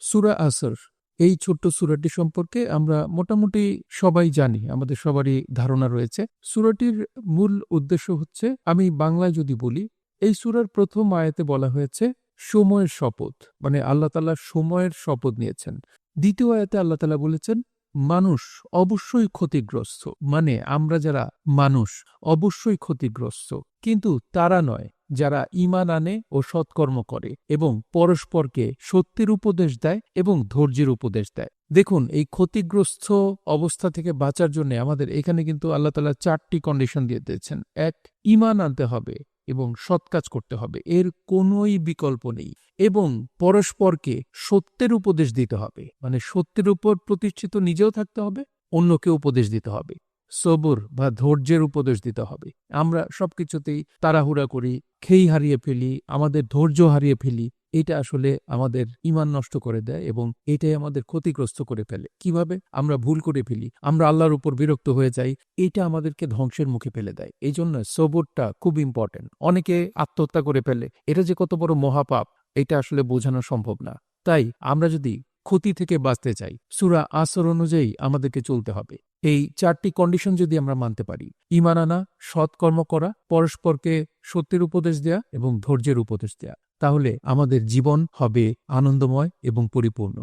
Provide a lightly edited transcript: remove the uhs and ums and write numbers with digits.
সূরা আসর, এই ছোট্ট সূরাটি সম্পর্কে আমরা মোটামুটি সবাই জানি, আমাদের সবারই ধারণা রয়েছে। সূরাটির মূল উদ্দেশ্য হচ্ছে, আমি বাংলায় যদি বলি, এই সূরার প্রথম আয়াতে বলা হয়েছে সময়ের শপথ, মানে আল্লাহ তাআলা সময়ের শপথ নিয়েছেন। দ্বিতীয় আয়াতে আল্লাহ তাআলা বলেছেন মানুষ অবশ্যই ক্ষতিগ্রস্ত, মানে আমরা যারা মানুষ অবশ্যই ক্ষতিগ্রস্ত, কিন্তু তারা নয় যারা ঈমান আনে ও সৎকর্ম করে এবং পরস্পরকে সত্যের উপদেশ দেয় এবং ধৈর্যের উপদেশ দেয়। দেখুন, এই ক্ষতিগ্রস্ত অবস্থা থেকে বাঁচার জন্য আমাদের এখানে কিন্তু আল্লাহ তাআলা ৪টি কন্ডিশন দিয়ে দিয়েছেন। এক, ঈমান আনতে হবে এবং সৎ কাজ করতে হবে, এর কোনোই বিকল্প নেই। এবং পরস্পরকে সত্যের উপদেশ দিতে হবে, মানে সত্যের উপর প্রতিষ্ঠিত নিজেও থাকতে হবে, অন্যকে উপদেশ দিতে হবে। সবুর বা ধৈর্যের উপদেশ দিতে হবে। আমরা সবকিছুতেই তাড়াহুড়া করি, খেই হারিয়ে ফেলি, আমাদের ধৈর্য হারিয়ে ফেলি। এটা আসলে আমাদের ঈমান নষ্ট করে দেয় এবং এটাই আমাদের ক্ষতিগ্রস্ত করে ফেলে। কিভাবে? আমরা ভুল করে ফেলি, আমরা আল্লাহর উপর বিরক্ত হয়ে যাই, এটা আমাদেরকে ধ্বংসের মুখে ফেলে দেয়। এই জন্য সবুরটা খুব ইম্পর্টেন্ট। অনেকে আত্মহত্যা করে ফেলে, এটা যে কত বড় মহাপাপ এটা আসলে বোঝানো সম্ভব না। তাই আমরা যদি ক্ষতি থেকে বাঁচতে চাই, সূরা আসর অনুযায়ী আমাদেরকে চলতে হবে। এই ৪টি কন্ডিশন যদি আমরা মানতে পারি, ঈমান আনা, সৎকর্ম করা, পরস্পরকে সত্যের উপদেশ দেয়া এবং ধৈর্যের উপদেশ দেয়া, তাহলে আমাদের জীবন হবে আনন্দময় এবং পরিপূর্ণ।